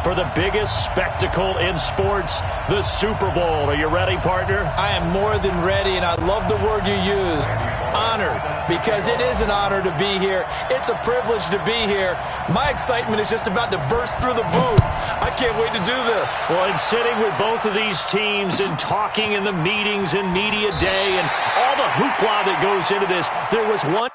for the biggest spectacle in sports, the Super Bowl. Are you ready, partner? I am more than ready, and I love the word you used, honored, because it is an honor to be here. It's a privilege to be here. My excitement is just about to burst through the booth. I can't wait to do this. Well, and sitting with both of these teams and talking in the meetings and media day and all the hoopla that goes into this, there was one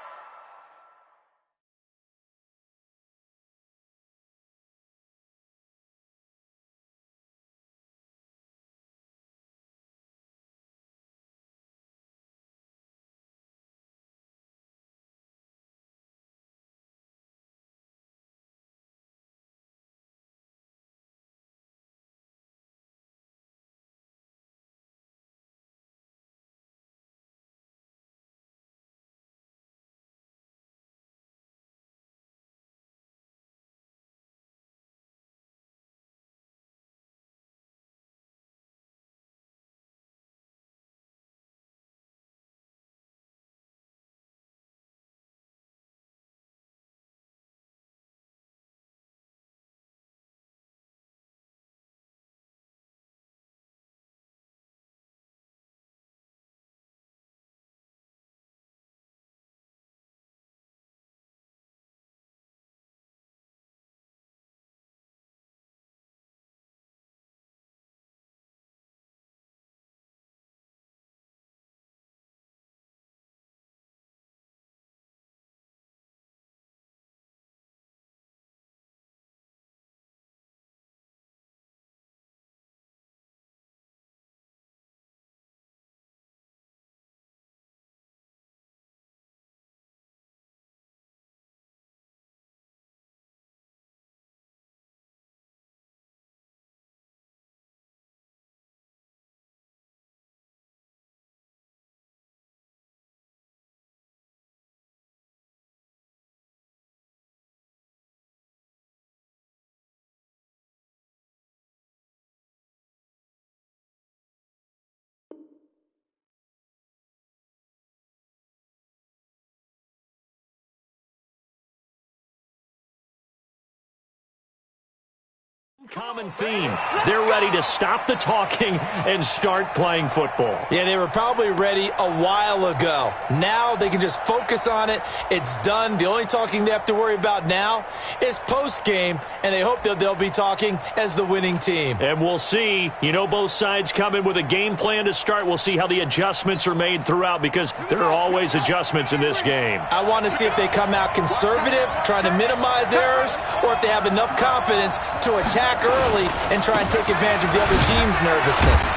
common theme. They're ready to stop the talking and start playing football. Yeah, they were probably ready a while ago. Now they can just focus on it. It's done. The only talking they have to worry about now is post-game, and they hope that they'll be talking as the winning team. And we'll see. You know, both sides come in with a game plan to start. We'll see how the adjustments are made throughout, because there are always adjustments in this game. I want to see if they come out conservative, trying to minimize errors, or if they have enough confidence to attack early and try and take advantage of the other team's nervousness.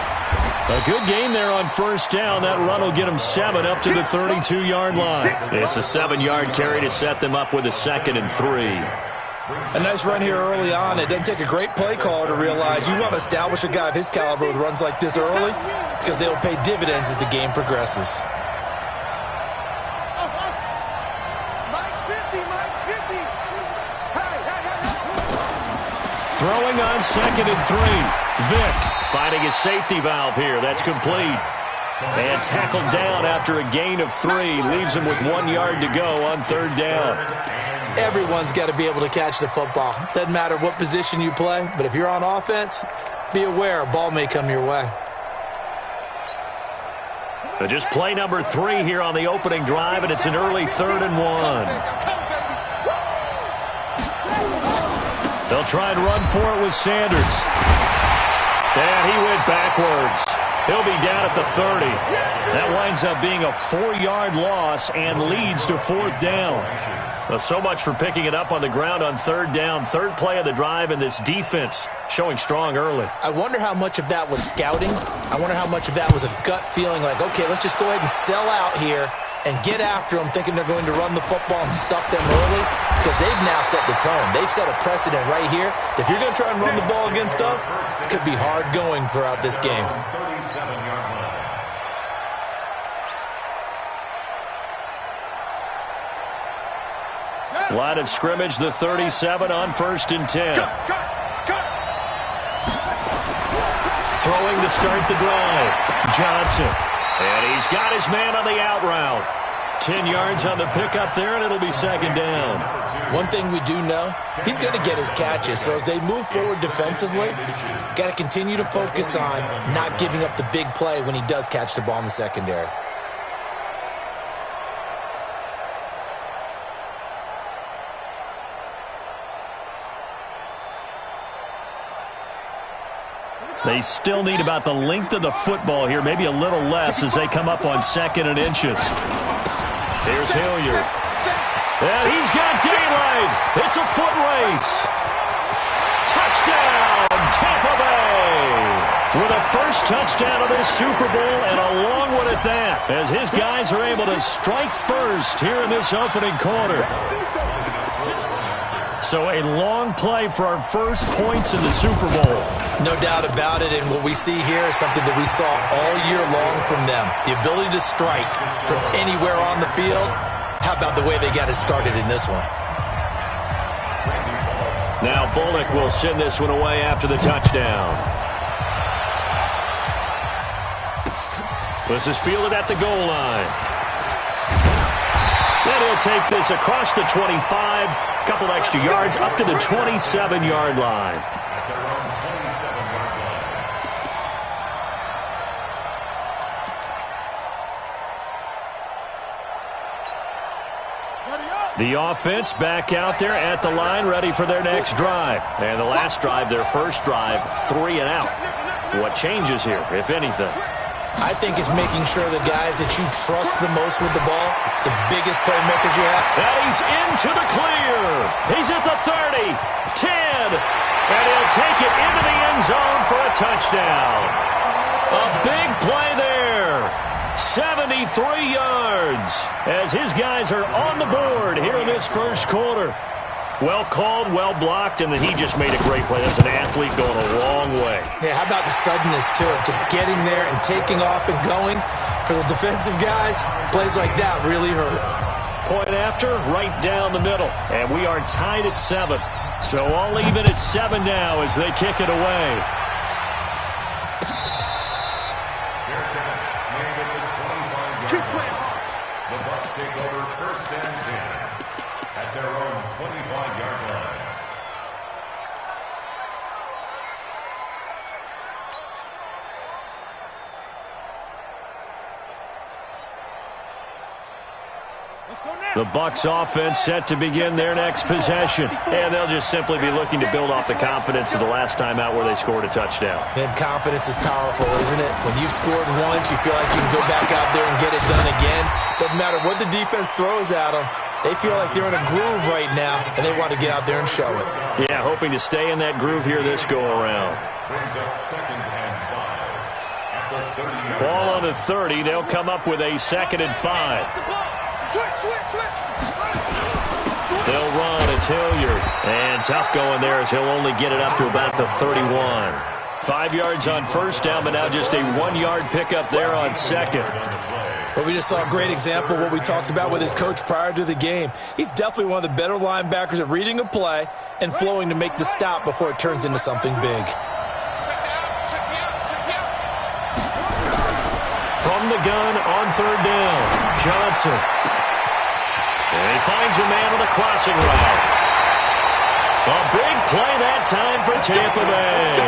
A good game there on first down. That run will get them 7 up to the 32-yard line. It's a 7-yard carry to set them up with a 2nd and 3. A nice run here early on. It doesn't take a great play caller to realize you want to establish a guy of his caliber with runs like this early, because they'll pay dividends as the game progresses. Throwing on 2nd and 3. Vick finding his safety valve here. That's complete. And tackled down after a gain of 3. Leaves him with 1 yard to go on 3rd down. Everyone's got to be able to catch the football. Doesn't matter what position you play, but if you're on offense, be aware a ball may come your way. So just play number 3 here on the opening drive, and it's an early 3rd and 1. They'll try and run for it with Sanders. And he went backwards. He'll be down at the 30. That winds up being a 4-yard loss and leads to 4th down. Well, so much for picking it up on the ground on 3rd down. 3rd play of the drive, and this defense showing strong early. I wonder how much of that was scouting. I wonder how much of that was a gut feeling like, okay, let's just go ahead and sell out here and get after them, thinking they're going to run the football and stuff them early, because they've now set the tone. They've set a precedent right here. If you're going to try and run the ball against us, it could be hard going throughout this game. Line of scrimmage, the 37 on 1st and 10. Throwing to start the drive. Johnson. And he's got his man on the out route. 10 yards on the pickup there, and it'll be second down. One thing we do know, he's going to get his catches. So as they move forward defensively, got to continue to focus on not giving up the big play when he does catch the ball in the secondary. They still need about the length of the football here, maybe a little less as they come up on 2nd and inches. Here's Hilliard. And he's got daylight. It's a foot race. Touchdown, Tampa Bay. With a first touchdown of this Super Bowl and a long one at that, as his guys are able to strike first here in this opening quarter. So a long play for our first points in the Super Bowl. No doubt about it, and what we see here is something that we saw all year long from them. The ability to strike from anywhere on the field. How about the way they got it started in this one? Now Bullock will send this one away after the touchdown. This is fielded at the goal line. Then he'll take this across the 25, couple extra yards up to the 27-yard line. The offense back out there at the line, ready for their next drive. And the last drive, their first drive, 3 and out. What changes here, if anything? I think it's making sure the guys that you trust the most with the ball, the biggest playmakers you have. And he's into the clear. He's at the 30, 10, and he'll take it into the end zone for a touchdown. A big play there. 73 yards as his guys are on the board here in this first quarter. Well called, well blocked, and then he just made a great play. That's an athlete going a long way. Yeah, how about the suddenness to it? Just getting there and taking off and going. For the defensive guys, plays like that really hurt. Point after, right down the middle. And we are tied at 7. So all even at 7 now as they kick it away. The Bucs take over first and 10 at their own 25-yard line. The Bucs offense set to begin their next possession. And they'll just simply be looking to build off the confidence of the last time out where they scored a touchdown. And confidence is powerful, isn't it? When you've scored once, you feel like you can go back out there and get it done again. Doesn't matter what the defense throws at them. They feel like they're in a groove right now, and they want to get out there and show it. Yeah, hoping to stay in that groove here this go-around. Brings up 2nd and 5. At the 30-yard Ball on the 30. They'll come up with a 2nd and 5. They'll run. It's Hilliard. And tough going there as he'll only get it up to about the 31. 5 yards on first down, but now just a 1-yard pickup there on second. But we just saw a great example of what we talked about with his coach prior to the game. He's definitely one of the better linebackers at reading a play and flowing to make the stop before it turns into something big. From the gun on third down, Johnson. And he finds a man on the crossing route. A big play that time for Tampa Bay.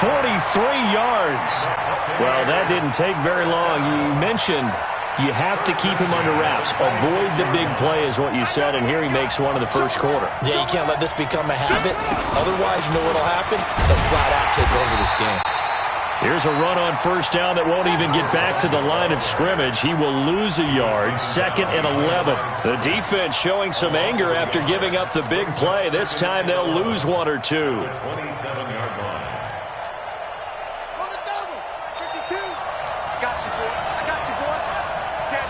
43 yards. Well, that didn't take very long. You mentioned you have to keep him under wraps. Avoid the big play is what you said, and here he makes one in the first quarter. Yeah, you can't let this become a habit. Otherwise, you know what will happen? They'll flat out take over this game. Here's a run on first down that won't even get back to the line of scrimmage. He will lose a yard, 2nd and 11. The defense showing some anger after giving up the big play. This time they'll lose 1 or 2. 27-yard line. On the double. 52. Got you, boy. I got you, boy. 10.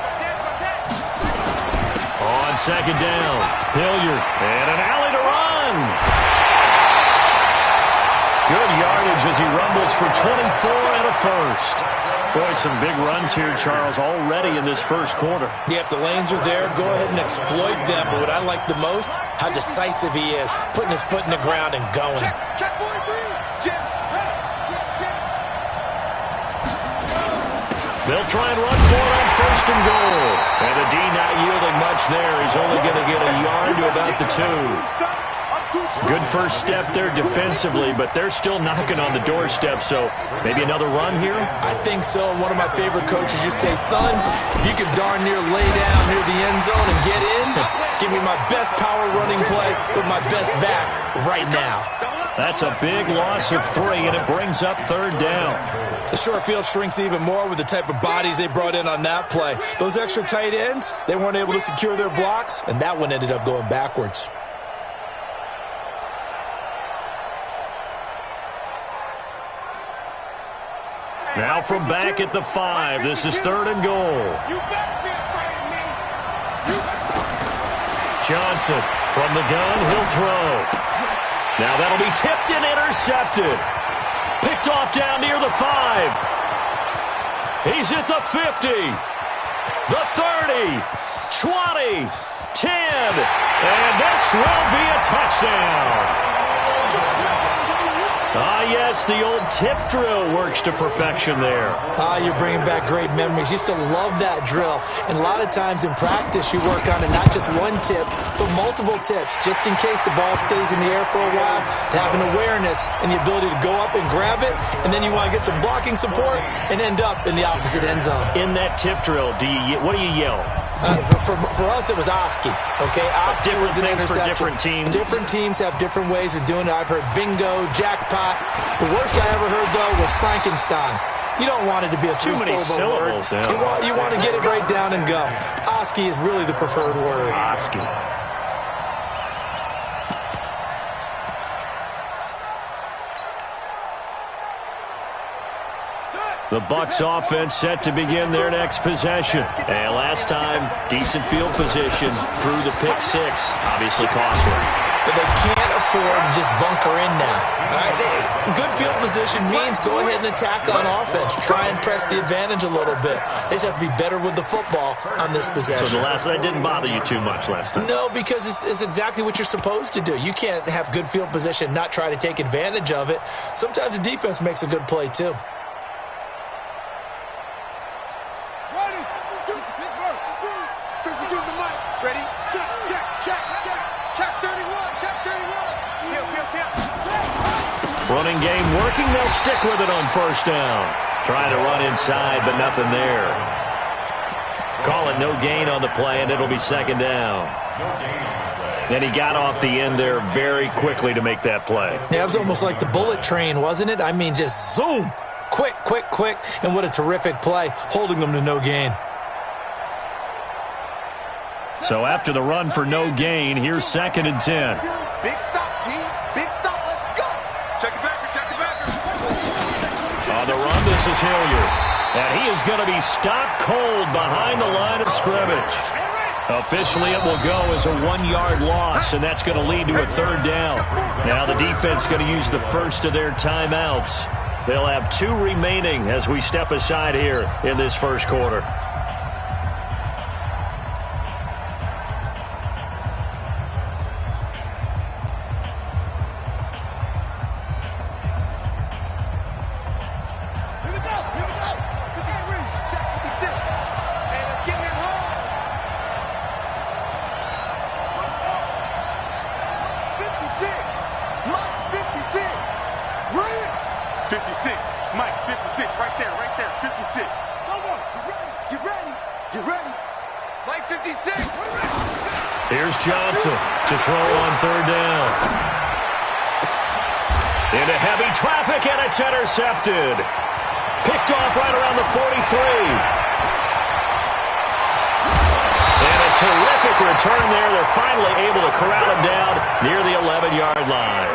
On second down, Hilliard. And an alley to run. Good yardage as he rumbles for 24 and a first. Boy, some big runs here, Charles, already in this first quarter. Yeah, if the lanes are there, go ahead and exploit them. But what I like the most, how decisive he is, putting his foot in the ground and going. Check 43. Check. They'll try and run for it on first and goal. And the D not yielding much there. He's only going to get a yard to about the 2. Good first step there defensively, but they're still knocking on the doorstep, so maybe another run here? I think so. One of my favorite coaches used to say, son, you can darn near lay down near the end zone and get in. Give me my best power running play with my best back right now. That's a big loss of 3, and it brings up 3rd down. The short field shrinks even more with the type of bodies they brought in on that play. Those extra tight ends, they weren't able to secure their blocks, and that one ended up going backwards. Now from back at the 5, this is 3rd and goal. Johnson from the gun, he'll throw. Now that'll be tipped and intercepted. Picked off down near the 5. He's at the 50, the 30, 20, 10, and this will be a touchdown. Yes, the old tip drill works to perfection there. You're bringing back great memories. Used to love that drill. And a lot of times in practice, you work on it, not just one tip, but multiple tips, just in case the ball stays in the air for a while, to have an awareness and the ability to go up and grab it, and then you want to get some blocking support and end up in the opposite end zone. In that tip drill, what do you yell? For us, it was Oski. Okay, Oski was an interception. For different teams. Different teams have different ways of doing it. I've heard bingo, jackpot. The worst I ever heard, though, was Frankenstein. You don't want it to be a three-syllable word. Yeah. You want to get it right down and go. Oski is really the preferred word. Oski. The Bucs offense set to begin their next possession. And last time, decent field position through the pick 6. Obviously costly. But they can't afford to just bunker in now. All right, good field position means go ahead and attack on offense. Try and press the advantage a little bit. They just have to be better with the football on this possession. So that didn't bother you too much last time? No, because it's exactly what you're supposed to do. You can't have good field position and not try to take advantage of it. Sometimes the defense makes a good play, too. Running game working. They'll stick with it on 1st down. Trying to run inside, but nothing there. Call it no gain on the play, and it'll be 2nd down. And he got off the end there very quickly to make that play. Yeah, it was almost like the bullet train, wasn't it? I mean, just zoom. Quick, quick, quick. And what a terrific play, holding them to no gain. So after the run for no gain, here's 2nd and 10. Big stop, D. Big stop. Let's go. Check it back. Check it back. On the run, this is Hilliard. And he is going to be stopped cold behind the line of scrimmage. Officially, it will go as a 1-yard loss, and that's going to lead to a 3rd down. Now the defense going to use the first of their timeouts. They'll have 2 remaining as we step aside here in this 1st quarter. Here's Johnson to throw on 3rd down. Into heavy traffic, and it's intercepted. Picked off right around the 43. And a terrific return there. They're finally able to corral him down near the 11-yard line.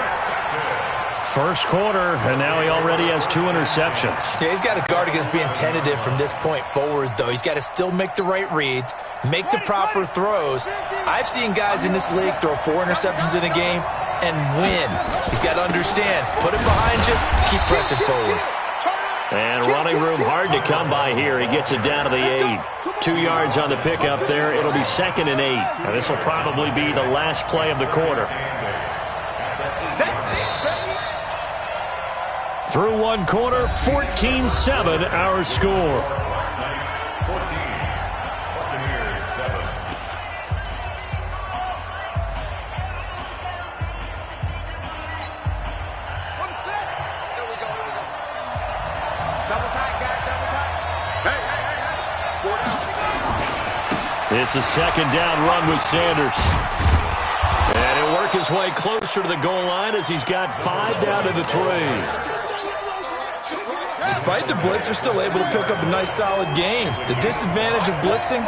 1st quarter, and now he already has 2 interceptions. Yeah, he's got to guard against being tentative from this point forward, though. He's got to still make the right reads, make the proper throws. I've seen guys in this league throw 4 interceptions in a game and win. He's got to understand, put it behind you, keep pressing forward. And running room hard to come by here. He gets it down to the 8. 2 yards on the pickup there. It'll be 2nd and 8. And this will probably be the last play of the quarter. Through 1 quarter, 14-7 our score. It's a second down run with Sanders. And he'll work his way closer to the goal line as he's got 5 down to the 3. Despite the blitz, they're still able to pick up a nice, solid game. The disadvantage of blitzing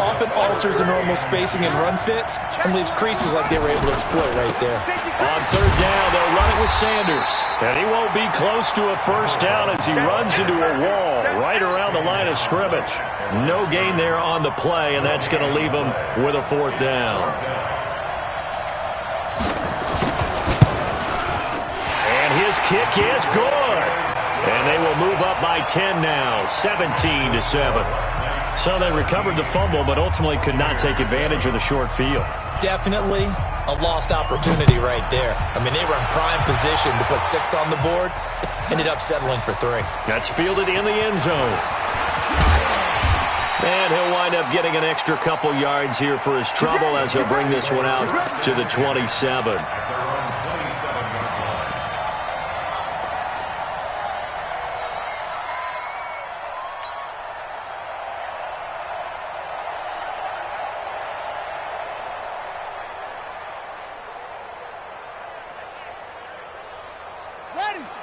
often alters the normal spacing and run fits and leaves creases like they were able to exploit right there. On third down, they'll run it with Sanders. And he won't be close to a first down as he runs into a wall right around the line of scrimmage. No gain there on the play, and that's going to leave him with a 4th down. And his kick is good. And they will move up by 10 now, 17-7. So they recovered the fumble, but ultimately could not take advantage of the short field. Definitely a lost opportunity right there. I mean, they were in prime position to put 6 on the board. Ended up settling for 3. That's fielded in the end zone. And he'll wind up getting an extra couple yards here for his trouble as he'll bring this one out to the 27.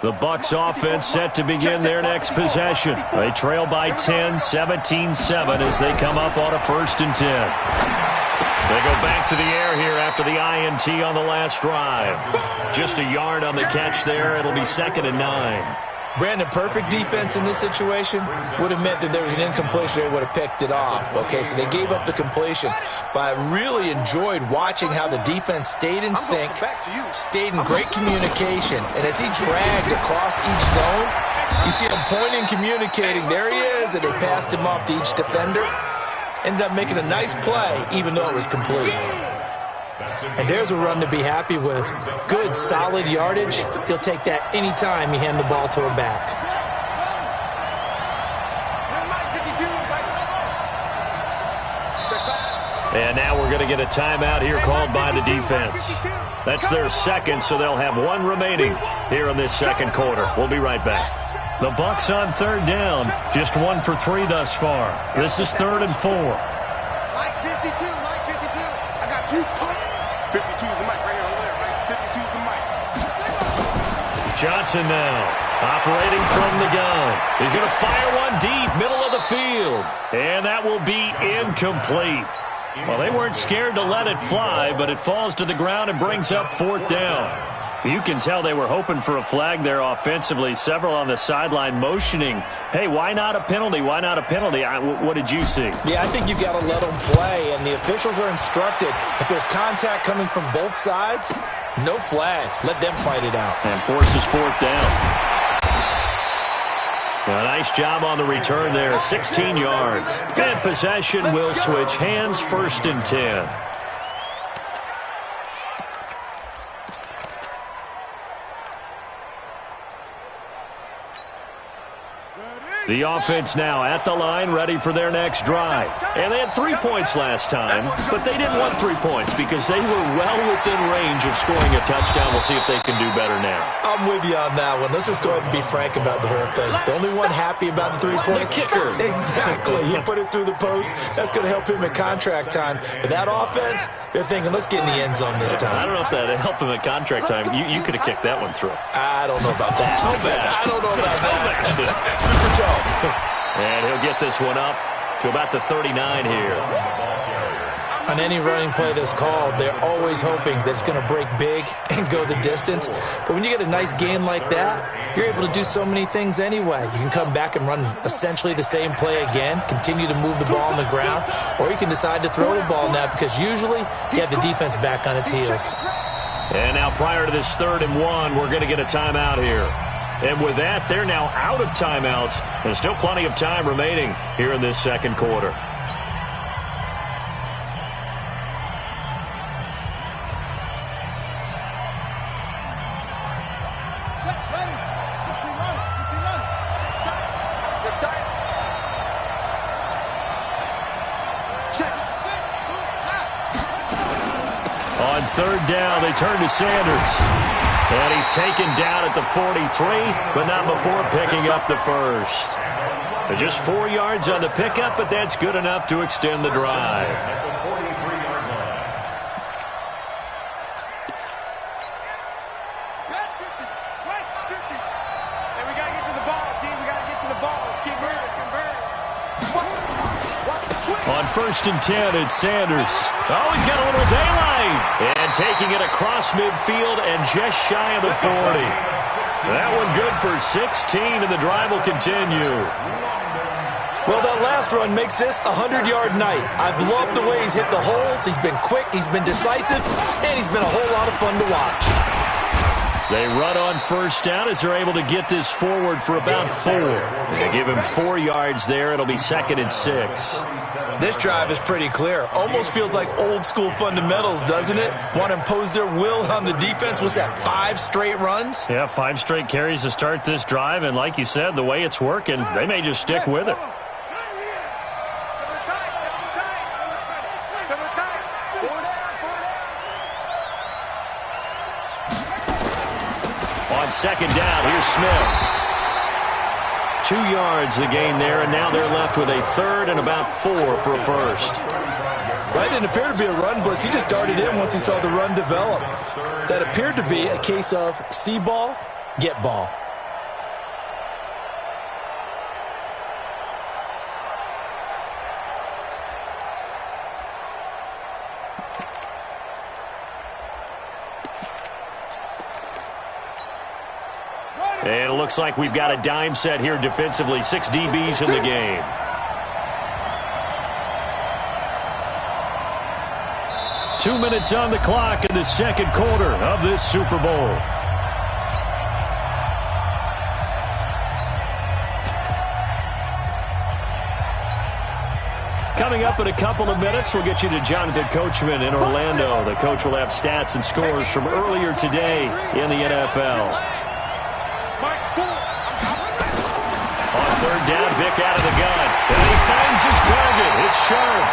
The Bucs offense set to begin their next possession. They trail by 10, 17-7 as they come up on a 1st and 10. They go back to the air here after the INT on the last drive. Just a yard on the catch there. It'll be 2nd and 9. Brandon, perfect defense in this situation would have meant that there was an incompletion. They would have picked it off. Okay, so they gave up the completion. But I really enjoyed watching how the defense stayed in sync, stayed in great communication. And as he dragged across each zone, you see him pointing, communicating. There he is, and they passed him off to each defender. Ended up making a nice play, even though it was complete. And there's a run to be happy with. Good, solid yardage. He'll take that anytime you hand the ball to him back. And now we're going to get a timeout here called by the defense. That's their 2nd, so they'll have 1 remaining here in this 2nd quarter. We'll be right back. The Bucs on 3rd down, just 1 for 3 thus far. This is 3rd and 4. Mike 52, Mike 52. I got you. 52 is the mic right here over there, right? 52 is the mic. Johnson now, operating from the gun. He's going to fire one deep, middle of the field. And that will be incomplete. Well, they weren't scared to let it fly, but it falls to the ground and brings up 4th down. You can tell they were hoping for a flag there offensively. Several on the sideline motioning, hey, why not a penalty? Why not a penalty? What did you see? Yeah, I think you've got to let them play, and the officials are instructed. If there's contact coming from both sides, no flag. Let them fight it out. And forces 4th down. A nice job on the return there, 16 yards. And possession will switch hands, 1st and 10. The offense now at the line, ready for their next drive. And they had 3 points last time, but they didn't want 3 points because they were well within range of scoring a touchdown. We'll see if they can do better now. I'm with you on that one. Let's just go ahead and be frank about the whole thing. The only one happy about the 3-point kicker. Exactly. He put it through the post. That's going to help him at contract time. But that offense, they're thinking, let's get in the end zone this time. I don't know if that helped him at contract time. You could have kicked that one through. I don't know about that. I don't know about that. Super tough. And he'll get this one up to about the 39 here. On any running play that's called, they're always hoping that it's going to break big and go the distance. But when you get a nice gain like that, you're able to do so many things anyway. You can come back and run essentially the same play again, continue to move the ball on the ground, or you can decide to throw the ball now because usually you have the defense back on its heels. And now prior to this 3rd and 1, we're going to get a timeout here. And with that, they're now out of timeouts. There's still plenty of time remaining here in this 2nd quarter. On 3rd down, they turn to Sanders. And he's taken down at the 43, but not before picking up the 1st. Just 4 yards on the pickup, but that's good enough to extend the drive. At the 43-yard line. Hey, we got to get to the ball, team. We got to get to the ball. Let's keep moving. Convert. On 1st and 10, it's Sanders. Oh, he's got a little daylight. And taking it across midfield and just shy of the 40. That one good for 16, and the drive will continue. Well, that last run makes this a 100-yard night. I've loved the way he's hit the holes. He's been quick, he's been decisive, and he's been a whole lot of fun to watch. They run on 1st down as they're able to get this forward for about 4. They give him 4 yards there. It'll be 2nd and 6. This drive is pretty clear. Almost feels like old-school fundamentals, doesn't it? Want to impose their will on the defense. Was that 5 straight runs? Yeah, 5 straight carries to start this drive, and like you said, the way it's working, they may just stick with it. On 2nd down, here's Smith. 2 yards the gain there, and now they're left with a 3rd and about 4 for a 1st. That didn't appear to be a run blitz. He just darted in once he saw the run develop. That appeared to be a case of see ball, get ball. And it looks like we've got a dime set here defensively. 6 DBs in the game. Two minutes on the clock in the 2nd quarter of this Super Bowl. Coming up in a couple of minutes, we'll get you to Jonathan Coachman in Orlando. The coach will have stats and scores from earlier today in the NFL. On 3rd down, Vick out of the gun. And he finds his target. It's Sharp.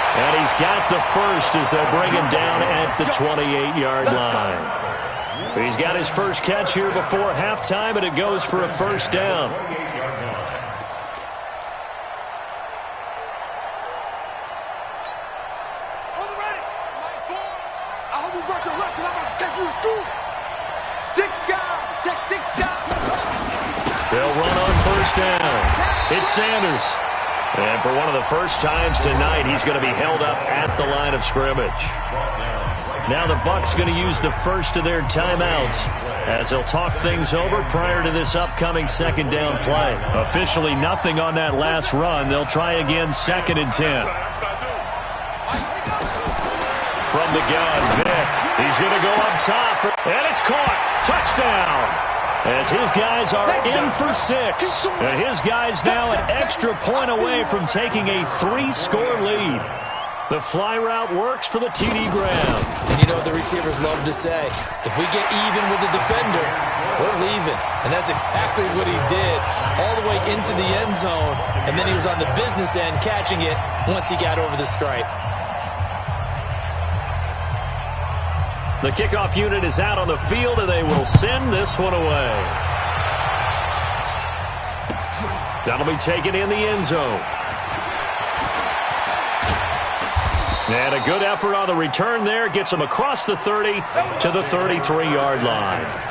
And he's got the 1st as they bring him down at the 28-yard line. He's got his first catch here before halftime, and it goes for a 1st down. They'll run on 1st down. It's Sanders. And for one of the first times tonight, he's going to be held up at the line of scrimmage. Now the Bucs going to use the first of their timeouts as they'll talk things over prior to this upcoming 2nd down play. Officially nothing on that last run. They'll try again 2nd and 10. From the gun, Vick. He's going to go up top. And it's caught. Touchdown. As his guys are in for 6. And his guys now an extra point away from taking a 3-score lead. The fly route works for the TD Graham. And you know what the receivers love to say? If we get even with the defender, we're leaving. And that's exactly what he did all the way into the end zone. And then he was on the business end catching it once he got over the stripe. The kickoff unit is out on the field, and they will send this one away. That'll be taken in the end zone. And a good effort on the return there. Gets them across the 30 to the 33-yard line.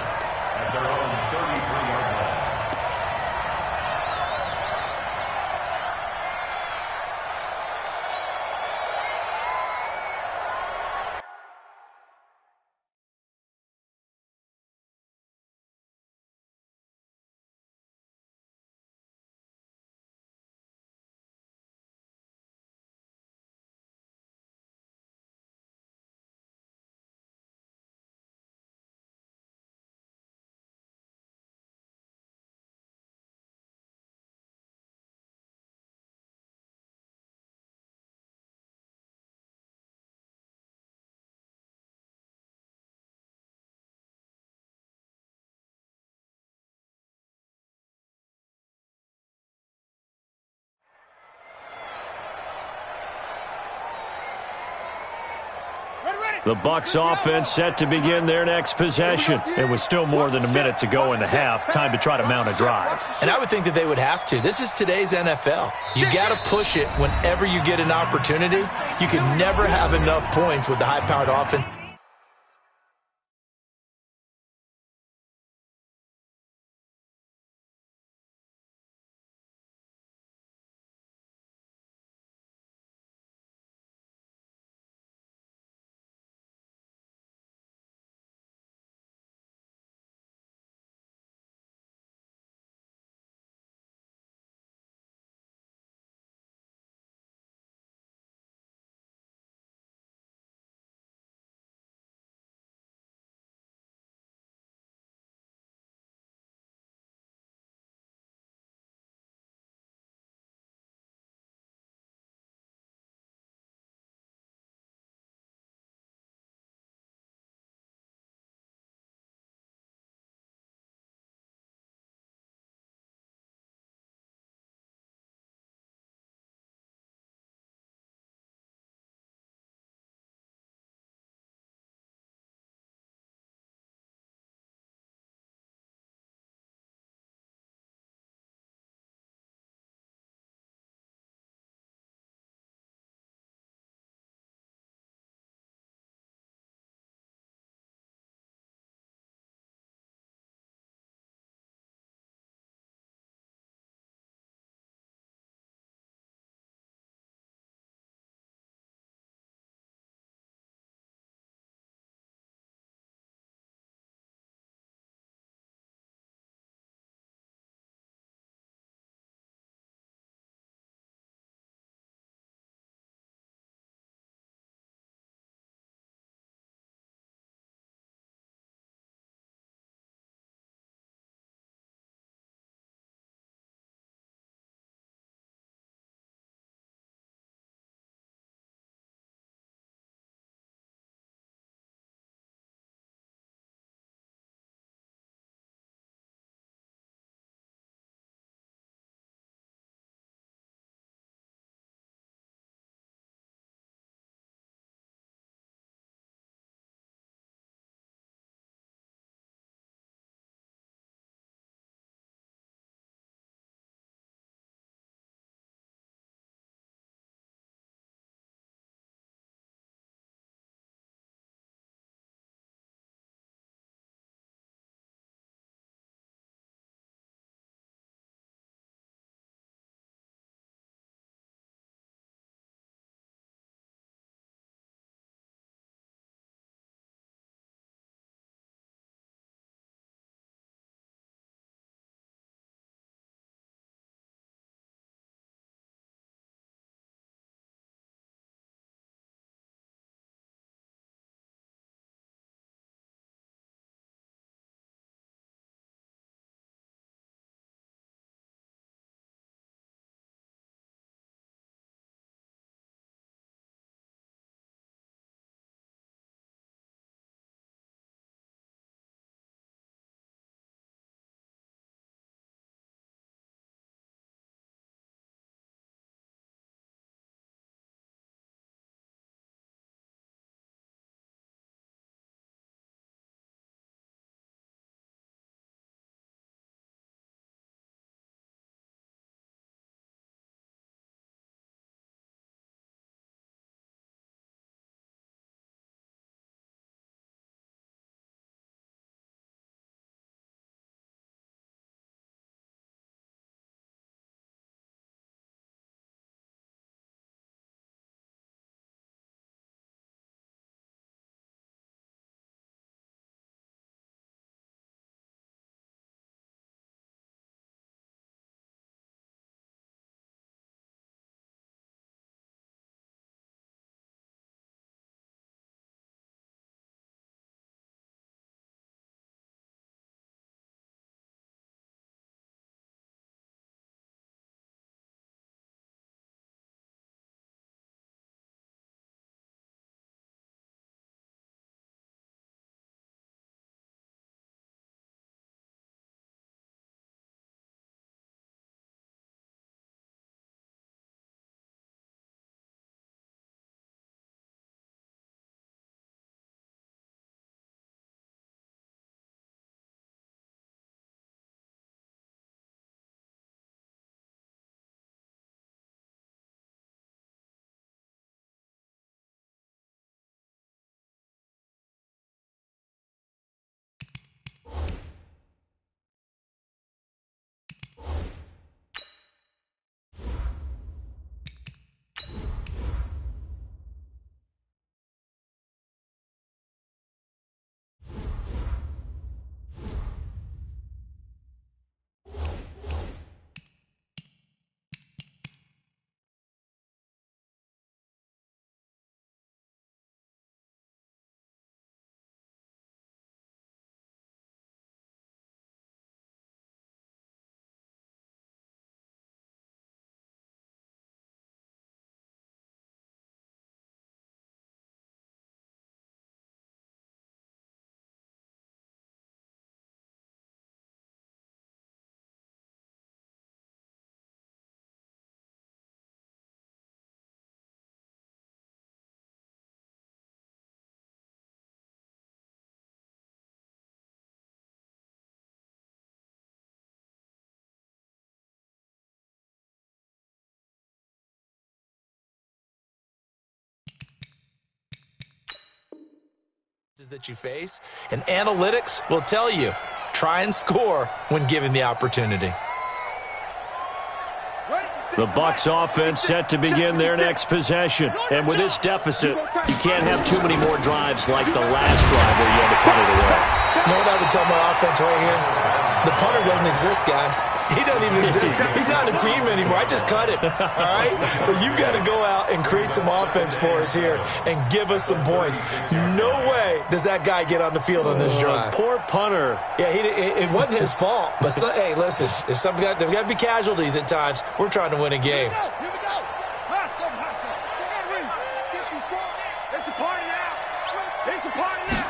The Bucs offense set to begin their next possession. It was still more than a minute to go in the half. Time to try to mount a drive. And I would think that they would have to. This is today's NFL. You got to push it whenever you get an opportunity. You can never have enough points with the high-powered offense. that you face, and analytics will tell you, try and score when given the opportunity. The Bucs offense set to begin their next possession. And with this deficit, you can't have too many more drives like the last drive where you had to punt it away. You know what I would tell my offense right here? The punter doesn't exist, guys. He doesn't even exist. He's not a team anymore. I just cut him, all right? So you've got to go out and create some offense for us here and give us some points. No way does that guy get on the field on this drive. Poor punter. Yeah, it wasn't his fault. But, hey, listen, there's got to be casualties at times. We're trying to win a game. Here we go. Hustle. It's a party now. It's a party now.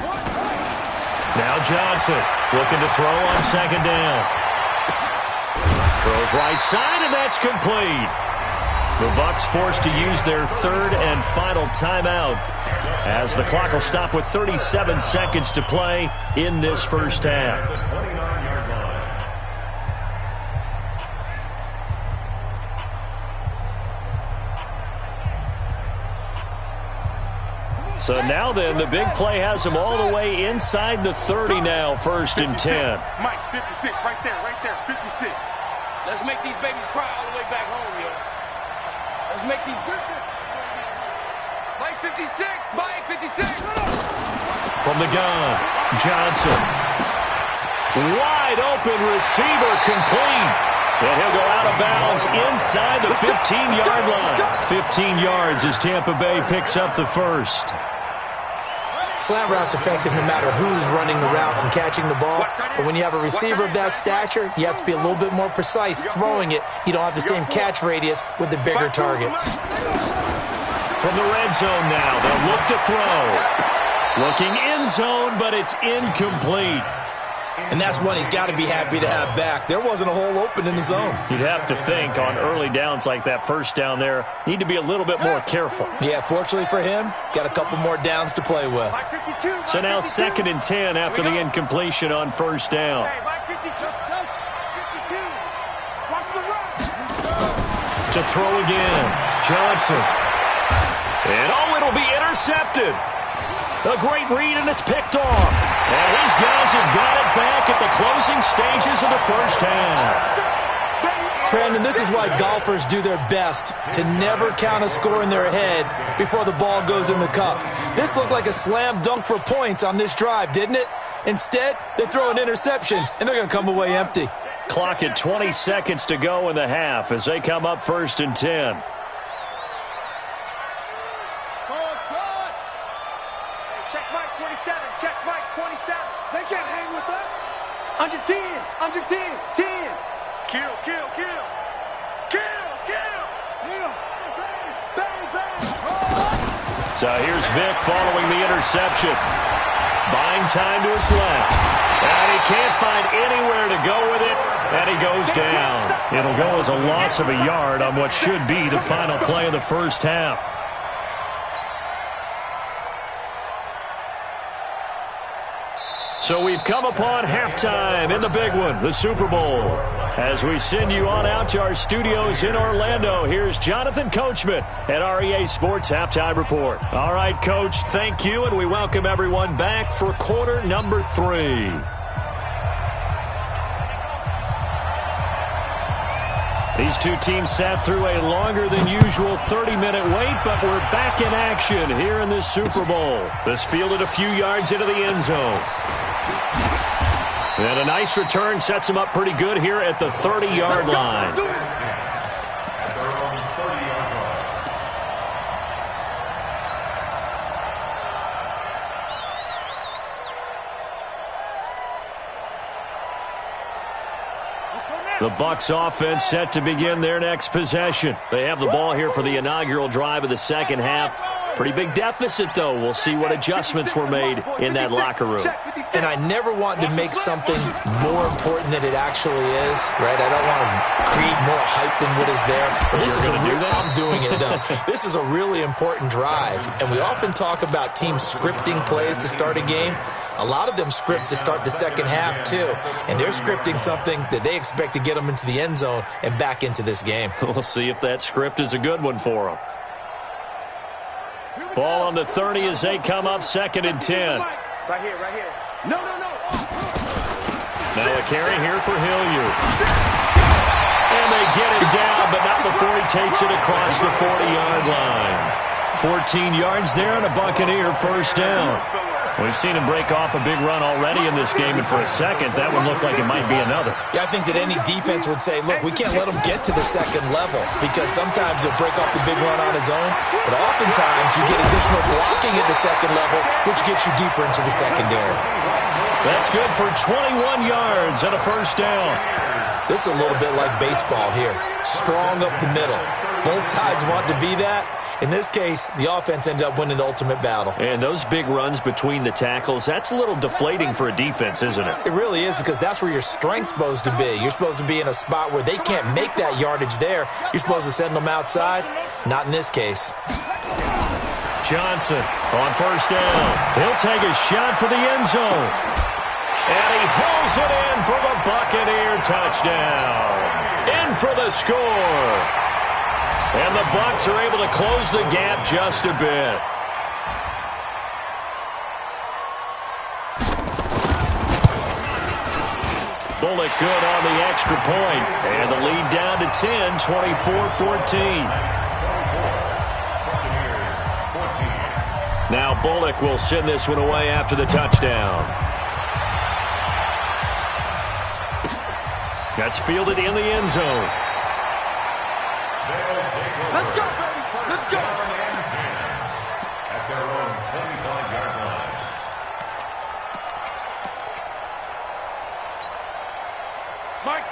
Now Johnson looking to throw on second down. Throws right side, and that's complete. The Bucs forced to use their third and final timeout as the clock will stop with 37 seconds to play in this first half. So now then, the big play has them all the way inside the 30 now, 1st and 10. Mike, 56, right there, 56. Let's make these babies cry all the way back home, yo. Let's make these... Mike 56, Mike 56. From the gun, Johnson. Wide open receiver, complete. And he'll go out of bounds inside the 15-yard line. 15 yards as Tampa Bay picks up the first. Slant route's effective no matter who's running the route and catching the ball. But when you have a receiver of that stature, you have to be a little bit more precise throwing it. You don't have the same catch radius with the bigger targets. From the red zone now, they'll look to throw. Looking end zone, but it's incomplete. And that's one he's got to be happy to have back. There wasn't a hole open in the zone. You'd have to think on early downs like that first down there, need to be a little bit more careful. Yeah, fortunately for him, got a couple more downs to play with. So now 2nd and 10 after the incompletion on first down. To throw again, Johnson. And it'll be intercepted. A great read, and it's picked off. And these guys have got it back at the closing stages of the first half. Brandon, this is why golfers do their best to never count a score in their head before the ball goes in the cup. This looked like a slam dunk for points on this drive, didn't it? Instead, they throw an interception, and they're going to come away empty. Clock at 20 seconds to go in the half as they come up 1st and 10. Check Mike 27. Check Mike 27. They can't hang with us. Under 10. Under 10. 10. Kill. So here's Vic following the interception. Buying time to his left. And he can't find anywhere to go with it. And he goes down. It'll go as a loss of a yard on what should be the final play of the first half. So we've come upon halftime in the big one, the Super Bowl. As we send you on out to our studios in Orlando, here's Jonathan Coachman at REA Sports Halftime Report. All right, Coach, thank you, and we welcome everyone back for quarter number 3. These two teams sat through a longer than usual 30-minute wait, but we're back in action here in this Super Bowl. This fielded a few yards into the end zone. And a nice return sets him up pretty good here at the 30-yard line. The Bucs offense set to begin their next possession. They have the ball here for the inaugural drive of the second half. Pretty big deficit, though. We'll see what adjustments were made in that locker room. And I never want to make something more important than it actually is, right? I don't want to create more hype than what is there. But this is I'm doing it, though. This is a really important drive. And we often talk about teams scripting plays to start a game. A lot of them script to start the second half, too. And they're scripting something that they expect to get them into the end zone and back into this game. We'll see if that script is a good one for them. Ball on the 30 as they come up 2nd and 10. Right here, right here. No, no, no. Now a carry here for Hilliard. And they get it down, but not before he takes it across the 40-yard line. 14 yards there and a Buccaneer first down. We've seen him break off a big run already in this game, and for a second, that one looked like it might be another. Yeah, I think that any defense would say, look, we can't let him get to the second level because sometimes he'll break off the big run on his own, but oftentimes you get additional blocking at the second level, which gets you deeper into the secondary. That's good for 21 yards and a first down. This is a little bit like baseball here. Strong up the middle. Both sides want to be that. In this case, the offense ended up winning the ultimate battle. And those big runs between the tackles, that's a little deflating for a defense, isn't it? It really is, because that's where your strength's supposed to be. You're supposed to be in a spot where they can't make that yardage there. You're supposed to send them outside. Not in this case. Johnson on first down. He'll take a shot for the end zone. And he pulls it in for the Buccaneer touchdown. In for the score. And the Bucs are able to close the gap just a bit. Bullock good on the extra point. And the lead down to 10, 24-14. Now Bullock will send this one away after the touchdown. That's fielded in the end zone. Let's go, baby. Let's go. At their own 25-yard line.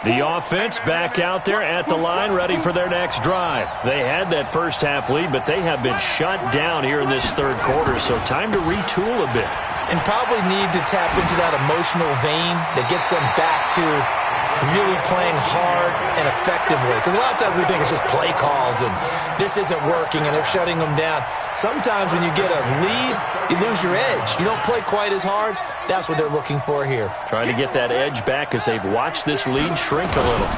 The offense back out there at the line, ready for their next drive. They had that first half lead, but they have been shut down here in this third quarter, so time to retool a bit. And probably need to tap into that emotional vein that gets them back to really playing hard and effectively. Because a lot of times we think it's just play calls and this isn't working and they're shutting them down. Sometimes when you get a lead, you lose your edge. You don't play quite as hard. That's what they're looking for here. Trying to get that edge back as they've watched this lead shrink a little.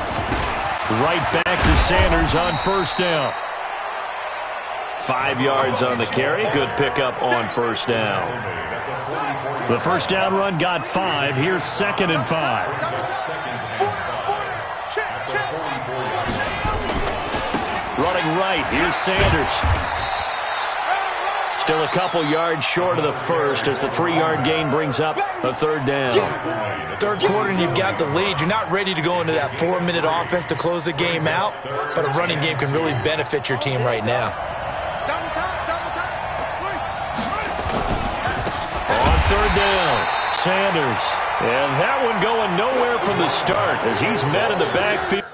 Right back to Sanders on first down. 5 yards on the carry. Good pickup on first down. The first down run got 5. Here's 2nd and 5. Running right. Here's Sanders. Still a couple yards short of the first as the 3-yard gain brings up a third down. Third quarter and you've got the lead. You're not ready to go into that 4-minute offense to close the game out, but a running game can really benefit your team right now. Double time, double time. On third down, Sanders. And that one going nowhere from the start as he's met in the backfield.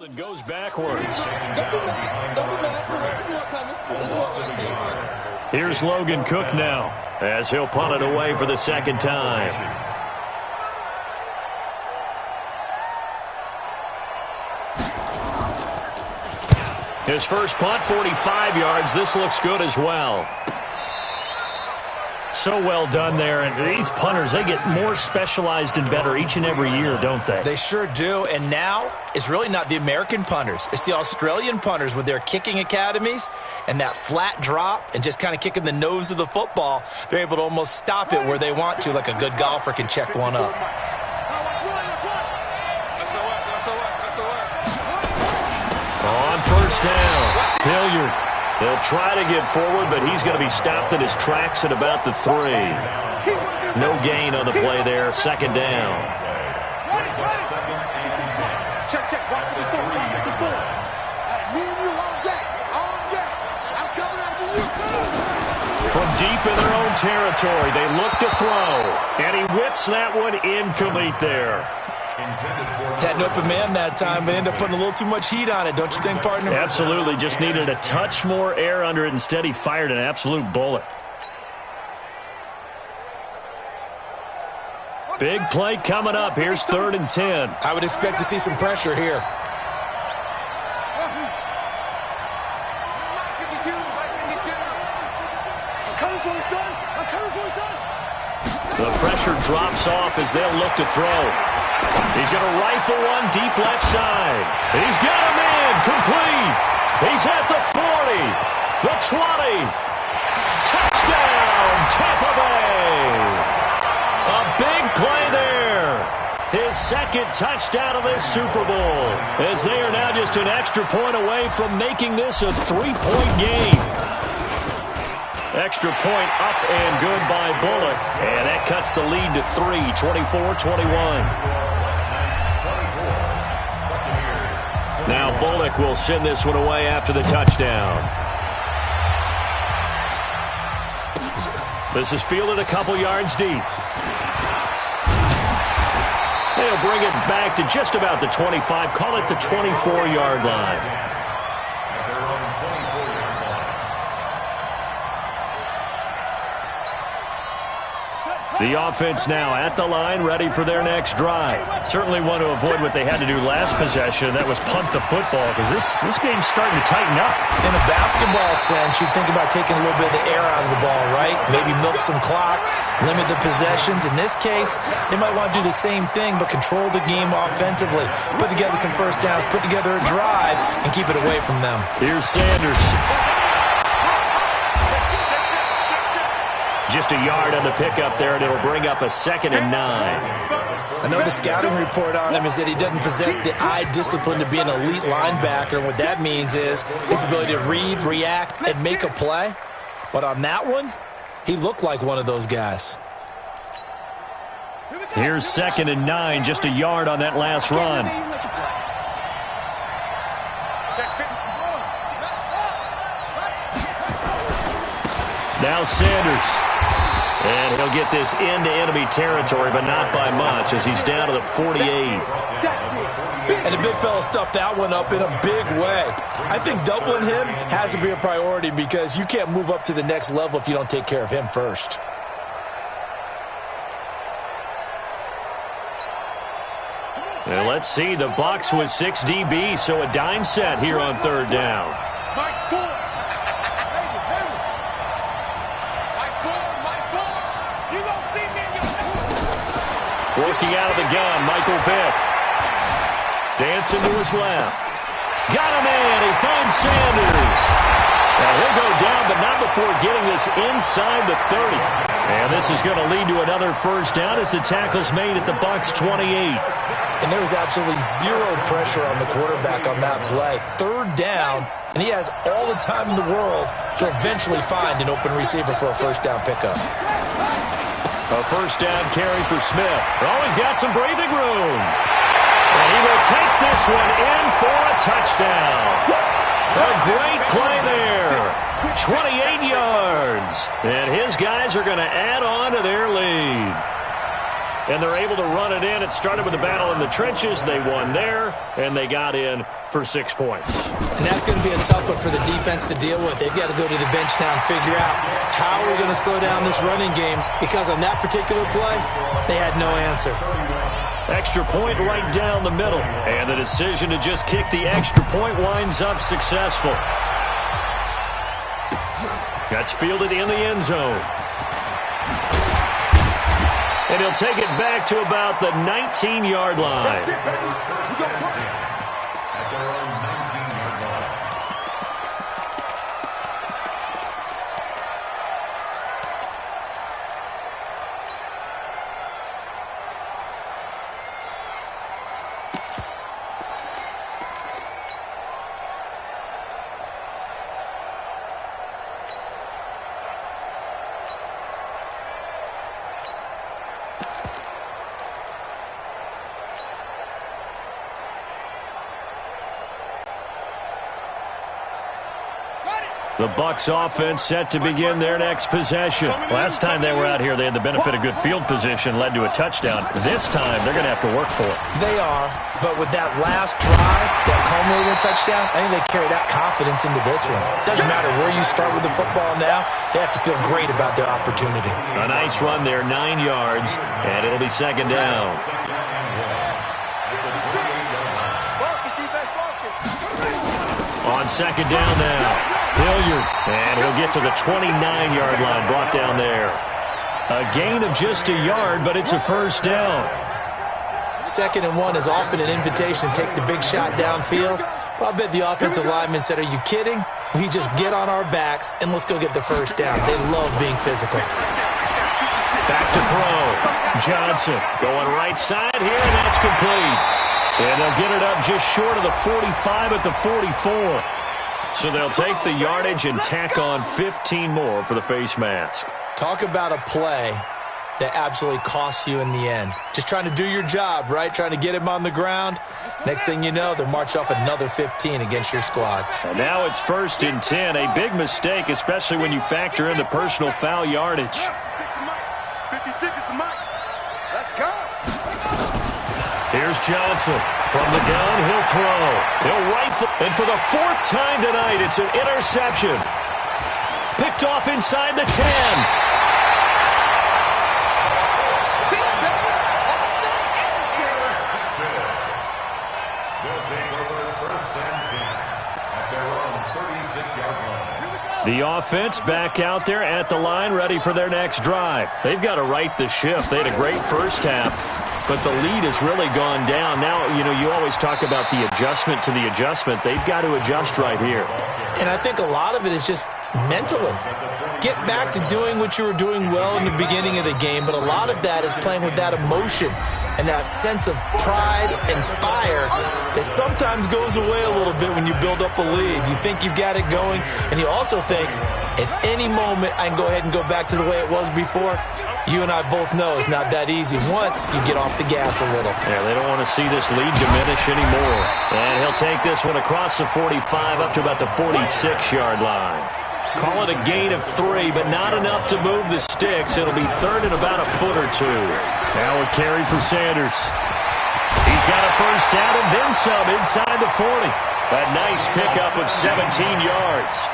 And goes backwards. Here's Logan Cook now, as he'll punt it away for the second time. His first punt, 45 yards. This looks good as well. So well done there. And these punters, they get more specialized and better each and every year, don't they? They sure do. And now it's really not the American punters. It's the Australian punters with their kicking academies and that flat drop and just kind of kicking the nose of the football. They're able to almost stop it where they want to, like a good golfer can check one up. On first down, Hilliard. They'll try to get forward, but he's going to be stopped in his tracks at about the 3. No gain on the play there. Second down. Check. Watch for the 4. Watch for the 4. Me and you on deck. On deck. I'm coming after you. From deep in their own territory, they look to throw. And he whips that one incomplete there. Had an open man that time, but ended up putting a little too much heat on it, don't you think, partner? Absolutely. Just needed a touch more air under it. Instead, he fired an absolute bullet. Big play coming up. Here's 3rd and 10. I would expect to see some pressure here. The pressure drops off as they'll look to throw. He's going to rifle one deep left side. He's got him in. Complete. He's at the 40. The 20. Touchdown, Tampa Bay. A big play there. His second touchdown of this Super Bowl. As they are now just an extra point away from making this a 3-point game. Extra point up and good by Bullock. And that cuts the lead to 3, 24-21. Now Bullock will send this one away after the touchdown. This is fielded a couple yards deep. They'll bring it back to just about the 25. Call it the 24-yard line. The offense now at the line, ready for their next drive. Certainly want to avoid what they had to do last possession. That was punt the football, because this game's starting to tighten up. In a basketball sense, you think about taking a little bit of the air out of the ball, right? Maybe milk some clock, limit the possessions. In this case, they might want to do the same thing, but control the game offensively. Put together some first downs, put together a drive, and keep it away from them. Here's Sanders. Just a yard on the pickup there, and it'll bring up a 2nd and 9. I know the scouting report on him is that he doesn't possess the eye discipline to be an elite linebacker, and what that means is his ability to read, react, and make a play. But on that one, he looked like one of those guys. Here's 2nd and 9, just a yard on that last run. Now Sanders. And he'll get this into enemy territory, but not by much, as he's down to the 48. And the big fella stuffed that one up in a big way. I think doubling him has to be a priority, because you can't move up to the next level if you don't take care of him first. And let's see, the Bucs with 6 DBs, so a dime set here on 3rd down. Working out of the gun, Michael Vick. Dancing to his left. Got him in. He finds Sanders. Now he'll go down, but not before getting this inside the 30. And this is going to lead to another first down as the tackle's made at the Bucs 28. And there was absolutely zero pressure on the quarterback on that play. 3rd down, and he has all the time in the world to eventually find an open receiver for a first down pickup. A first down carry for Smith. Always got some breathing room. And he will take this one in for a touchdown. A great play there. 28 yards. And his guys are going to add on to their lead. and they're able to run it in. It started with a battle in the trenches. They won there, and they got in for 6 points. And that's going to be a tough one for the defense to deal with. They've got to go to the bench now and figure out how we're going to slow down this running game, because on that particular play, they had no answer. Extra point right down the middle. And the decision to just kick the extra point winds up successful. That's fielded in the end zone. And he'll take it back to about the 19-yard line. The Bucs offense set to begin their next possession. Last time they were out here, they had the benefit of good field position, led to a touchdown. This time, they're going to have to work for it. They are, but with that last drive, that culminating touchdown, I think they carry that confidence into this one. Doesn't matter where you start with the football now, they have to feel great about their opportunity. A nice run there, 9 yards, and it'll be second down. On second down now. Hilliard, and he'll get to the 29-yard line, brought down there. A gain of just a yard, but it's a first down. 2nd and 1 is often an invitation to take the big shot downfield. But I bet the offensive lineman said, are you kidding? We just get on our backs, and let's go get the first down. They love being physical. Back to throw. Johnson going right side here, and that's complete. And they'll get it up just short of the 45 at the 44. So they'll take the yardage and tack on 15 more for the face mask. Talk about a play that absolutely costs you in the end. Just trying to do your job, right? Trying to get him on the ground. Next thing you know, they'll march off another 15 against your squad. And now it's 1st and 10. A big mistake, especially when you factor in the personal foul yardage. 56 is the mic. Let's go. Here's Johnson. From the gun, he'll throw. He'll rifle. And for the 4th time tonight, it's an interception. Picked off inside the 10. They'll take over 1st and 10 at their own 36-yard line. The offense back out there at the line, ready for their next drive. They've got to right the ship. They had a great first half, but the lead has really gone down. Now, you always talk about the adjustment to the adjustment. They've got to adjust right here. And I think a lot of it is just mentally. Get back to doing what you were doing well in the beginning of the game, but a lot of that is playing with that emotion and that sense of pride and fire that sometimes goes away a little bit when you build up a lead. You think you've got it going, and you also think, at any moment, I can go ahead and go back to the way it was before. You and I both know it's not that easy once you get off the gas a little. Yeah, they don't want to see this lead diminish anymore. And he'll take this one across the 45 up to about the 46-yard line. Call it a gain of 3, but not enough to move the sticks. It'll be 3rd and about a foot or 2. Now a carry for Sanders. He's got a first down and then some inside the 40. A nice pickup of 17 yards.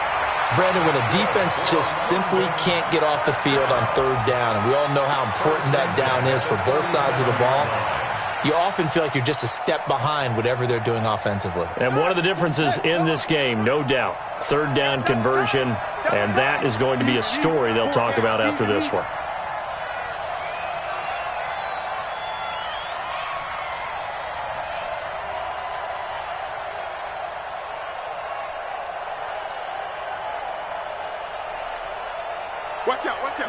Brandon, when a defense just simply can't get off the field on 3rd down, and we all know how important that down is for both sides of the ball, you often feel like you're just a step behind whatever they're doing offensively. And one of the differences in this game, no doubt, 3rd down conversion, and that is going to be a story they'll talk about after this one. Watch out, watch out.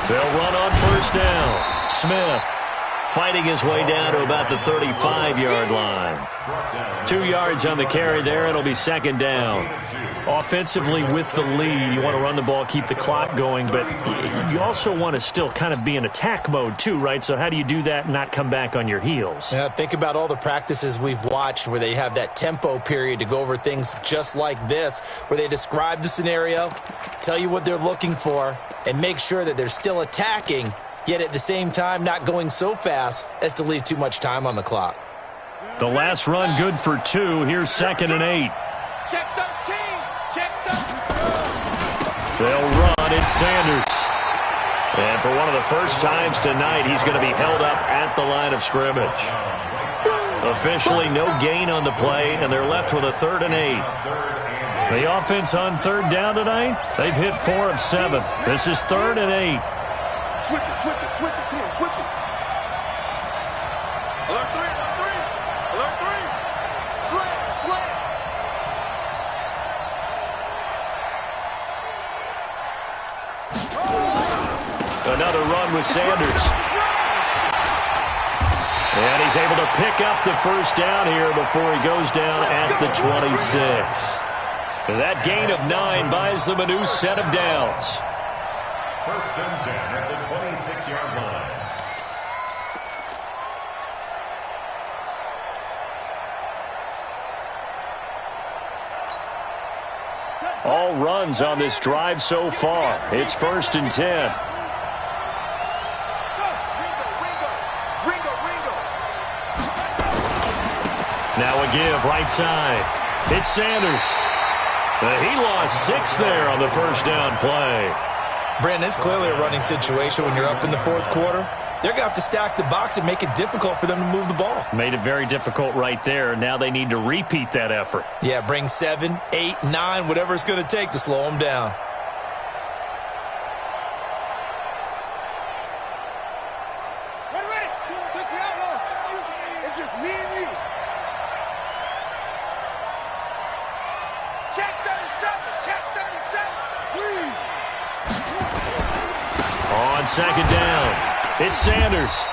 They'll run on 1st down. Smith fighting his way down to about the 35-yard line. 2 yards on the carry there. It'll be 2nd down. Offensively with the lead, you want to run the ball, keep the clock going, but you also want to still kind of be in attack mode too, right? So how do you do that and not come back on your heels? Yeah, think about all the practices we've watched where they have that tempo period to go over things just like this, where they describe the scenario, tell you what they're looking for, and make sure that they're still attacking, yet at the same time not going so fast as to leave too much time on the clock. The last run good for 2. Here's 2nd and 8. Check 13. Check 13. They'll run. It's Sanders. And for one of the first times tonight, he's going to be held up at the line of scrimmage. Officially no gain on the play, and they're left with a 3rd and 8. The offense on 3rd down tonight, they've hit 4 of 7. This is 3rd and 8. Switch it, switch it, switch it. Come on, switch it. Alert 3, alert 3. Alert 3. Slam, slam. Another run with Sanders. And he's able to pick up the first down here before he goes down at the 26. That gain of 9 buys them a new set of downs. 1st and 10 at the 26-yard line. All runs on this drive so far. It's 1st and 10. Now a give right side. It's Sanders. He lost 6 there on the first down play. Brandon, it's clearly a running situation when you're up in the 4th quarter. They're going to have to stack the box and make it difficult for them to move the ball. Made it very difficult right there. Now they need to repeat that effort. Yeah, bring 7, 8, 9, whatever it's going to take to slow them down. Ready. Touch the outlaw. It's just me and you. Check 37. Check 37. On 2nd down, it's Sanders.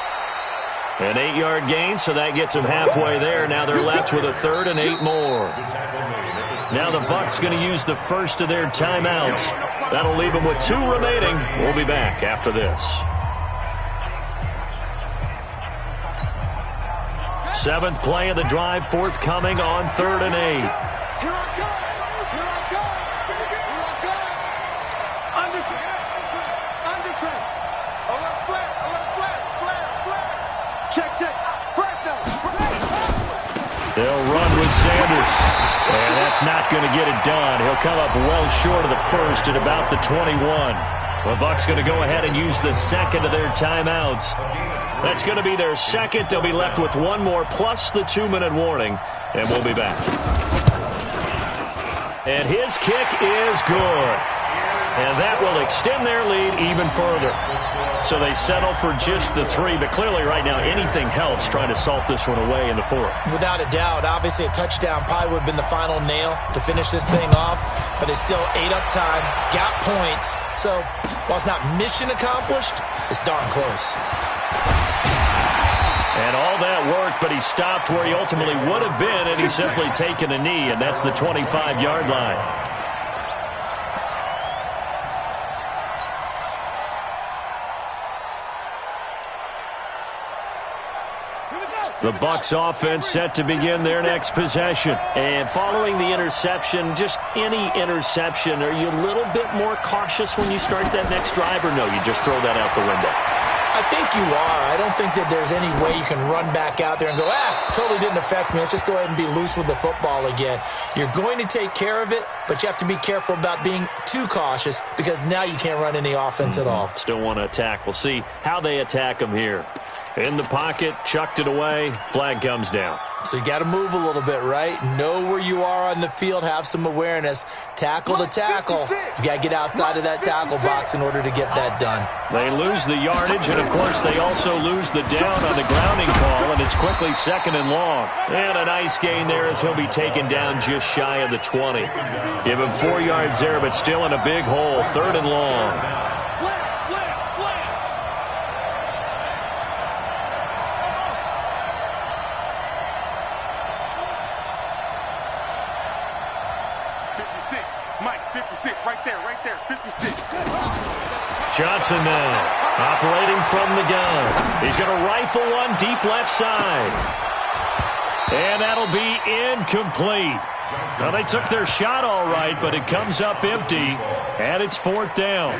An 8-yard gain, so that gets them halfway there. Now they're left with a 3rd and 8 more. Now the Bucs going to use the first of their timeouts. That'll leave them with 2 remaining. We'll be back after this. 7th play of the drive, forthcoming on 3rd and 8. Here I come. Here I come. Here I come. Undertrack. Alert flare. Alert flare. Flare. Check. Flash down. They'll run with Sanders. And that's not going to get it done. He'll come up well short of the first at about the 21. The Bucs going to go ahead and use the 2nd of their timeouts. That's going to be their 2nd. They'll be left with 1 more plus the 2-minute warning. And we'll be back. And his kick is good. And that will extend their lead even further. So they settle for just the 3, but clearly right now anything helps trying to salt this one away in the 4th. Without a doubt, obviously a touchdown probably would have been the final nail to finish this thing off, but it's still 8 up time, got points. So while it's not mission accomplished, it's darn close. And all that worked, but he stopped where he ultimately would have been, and he's simply taken a knee, and that's the 25-yard line. The Bucs offense set to begin their next possession. And following the interception, just any interception, are you a little bit more cautious when you start that next drive, or no, you just throw that out the window? I think you are. I don't think that there's any way you can run back out there and go, totally didn't affect me. Let's just go ahead and be loose with the football again. You're going to take care of it, but you have to be careful about being too cautious because now you can't run any offense at all. Still want to attack. We'll see how they attack them here. In the pocket, chucked it away, flag comes down. So you got to move a little bit, right? Know where you are on the field, have some awareness. Tackle to tackle. You got to get outside of that tackle box in order to get that done. They lose the yardage, and of course they also lose the down on the grounding call, and it's quickly 2nd and long. And a nice gain there as he'll be taken down just shy of the 20. Give him 4 yards there, but still in a big hole, 3rd and long. Slam. 56. Mike, 56, right there, 56. Johnson now, operating from the gun. He's going to rifle one deep left side. And that'll be incomplete. Now, they took their shot all right, but it comes up empty, and it's 4th down.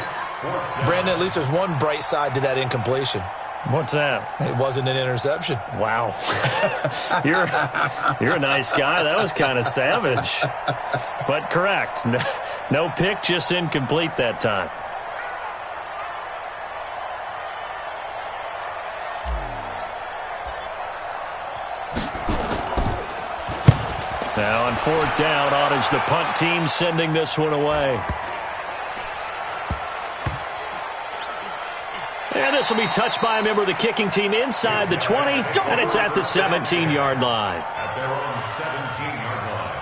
Brandon, at least there's one bright side to that incompletion. What's that? It wasn't an interception. Wow. You're a nice guy. That was kind of savage. But correct. No pick, just incomplete that time. Now on 4th down, on is the punt team sending this one away. And this will be touched by a member of the kicking team inside the 20, and it's at the 17-yard line. At their own 17-yard line.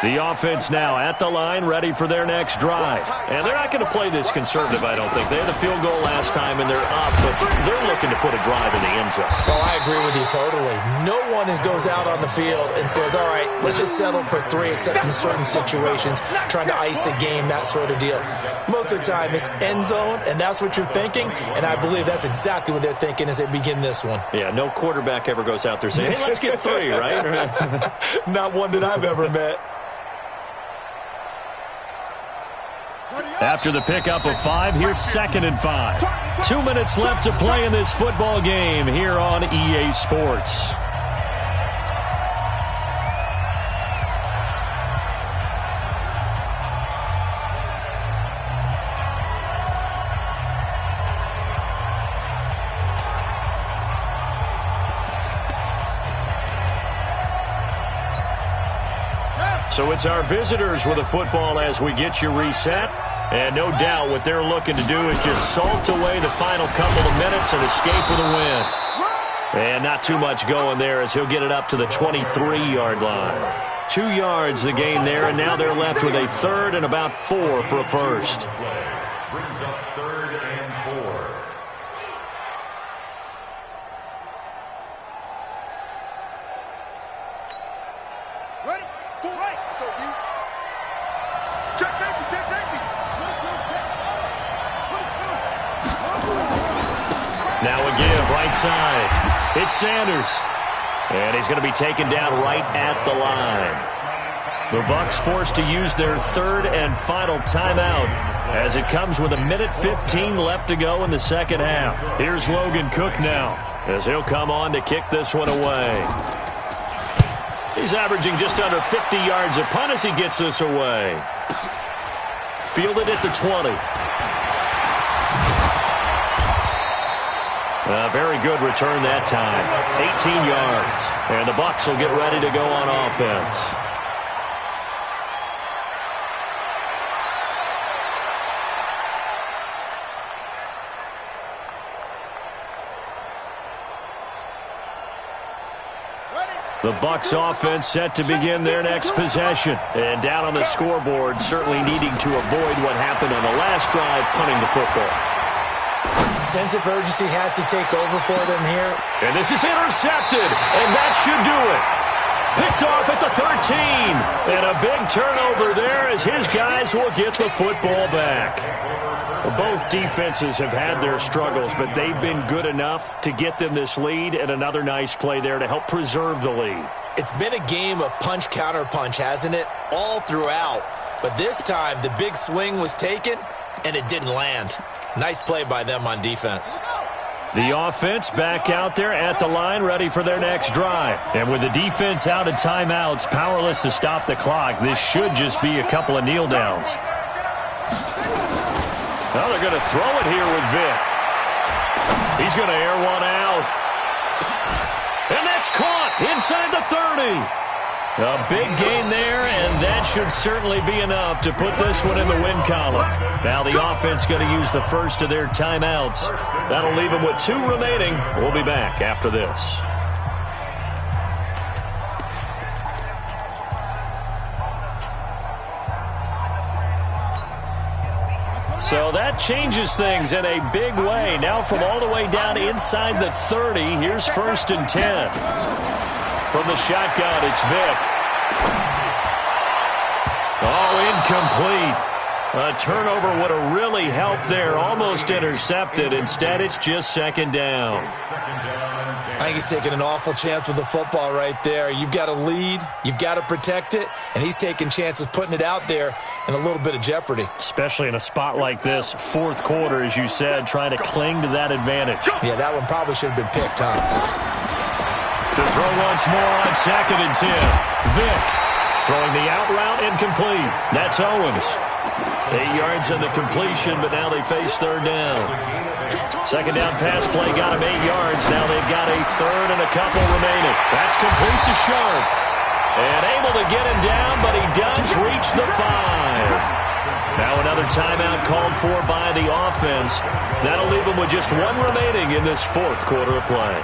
The offense now at the line, ready for their next drive. And they're not going to play this conservative, I don't think. They had a field goal last time, and they're up, but they're looking to put a drive in the end zone. Oh, I agree with you totally. No one goes out on the field and says, all right, let's just settle for 3, except in certain situations, trying to ice a game, that sort of deal. Most of the time, it's end zone, and that's what you're thinking, and I believe that's exactly what they're thinking as they begin this one. Yeah, no quarterback ever goes out there saying, hey, let's get 3, right? Not one that I've ever met. After the pickup of 5, here's 2nd and 5. 2 minutes left to play in this football game here on EA Sports. So it's our visitors with a football as we get you reset. And no doubt what they're looking to do is just salt away the final couple of minutes and escape with a win. And not too much going there as he'll get it up to the 23-yard line. 2 yards the gain there, and now they're left with a 3rd and about 4 for a first. Brings up 3rd and 4. Ready? Full right. Let's go, D. Check safety, check safety. Now a give, right side. It's Sanders. And he's going to be taken down right at the line. The Bucs forced to use their 3rd and final timeout as it comes with 1:15 left to go in the second half. Here's Logan Cook now as he'll come on to kick this one away. He's averaging just under 50 yards a punt as he gets this away. Fielded at the 20. A very good return that time. 18 yards. And the Bucs will get ready to go on offense. The Bucs offense set to begin their next possession. And down on the scoreboard, certainly needing to avoid what happened on the last drive, punting the football. Sense of urgency has to take over for them here. And this is intercepted, and that should do it. Picked off at the 13. And a big turnover there as his guys will get the football back. Both defenses have had their struggles, but they've been good enough to get them this lead, and another nice play there to help preserve the lead. It's been a game of punch-counter-punch, hasn't it? All throughout. But this time, the big swing was taken, and it didn't land. Nice play by them on defense. The offense back out there at the line, ready for their next drive. And with the defense out of timeouts, powerless to stop the clock, this should just be a couple of kneel downs. Well, they're going to throw it here with Vick. He's going to air one out. And that's caught inside the 30. A big gain there, and that should certainly be enough to put this one in the win column. Now the offense going to use the first of their timeouts. That'll leave them with 2 remaining. We'll be back after this. So that changes things in a big way. Now from all the way down inside the 30, here's 1st and 10. From the shotgun, it's Vick. Oh, incomplete. A turnover would have really helped there. Almost intercepted. Instead, it's just 2nd down. I think he's taking an awful chance with the football right there. You've got to lead. You've got to protect it. And he's taking chances putting it out there in a little bit of jeopardy. Especially in a spot like this, 4th quarter, as you said, trying to cling to that advantage. Yeah, that one probably should have been picked, huh? To throw once more on 2nd and 10. Vick throwing the out route incomplete. That's Owens. 8 yards on the completion, but now they face 3rd down. 2nd down pass play got him 8 yards. Now they've got a 3rd and a couple remaining. That's complete to Sharp. And able to get him down, but he does reach the 5. Now another timeout called for by the offense. That'll leave them with just 1 remaining in this 4th quarter of play.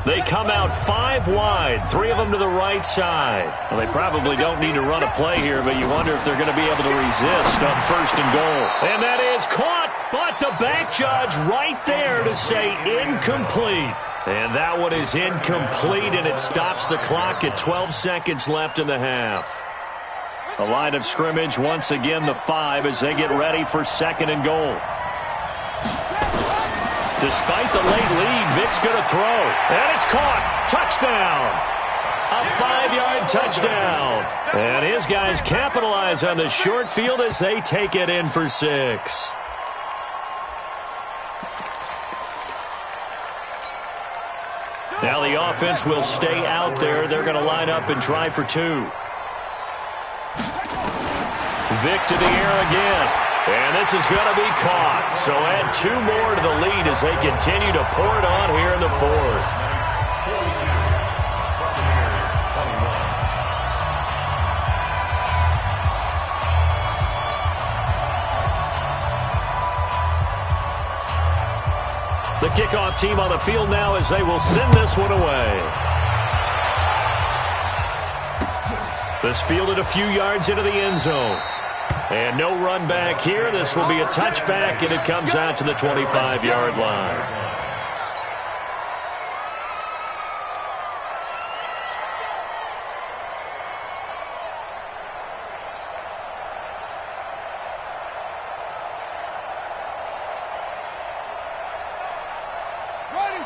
They come out 5 wide, 3 of them to the right side. Well, they probably don't need to run a play here, but you wonder if they're going to be able to resist on 1st and goal. And that is caught, but the back judge right there to say incomplete. And that one is incomplete, and it stops the clock at 12 seconds left in the half. The line of scrimmage, once again, the 5 as they get ready for 2nd and goal. Despite the late lead, Vick's going to throw. And it's caught. Touchdown. A 5-yard touchdown. And his guys capitalize on the short field as they take it in for 6. Now the offense will stay out there. They're going to line up and try for 2. Vick to the air again. And this is going to be caught. So add 2 more to the lead as they continue to pour it on here in the 4th. The kickoff team on the field now as they will send this one away. This fielded a few yards into the end zone. And no run back here. This will be a touchback, and it comes out to the 25-yard line.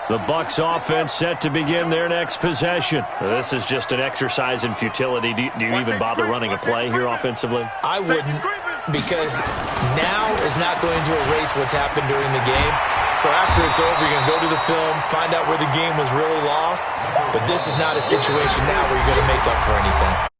The Bucs offense set to begin their next possession. This is just an exercise in futility. Do you even bother running a play here offensively? I wouldn't, because now is not going to erase what's happened during the game. So after it's over, you're going to go to the film, find out where the game was really lost. But this is not a situation now where you're going to make up for anything.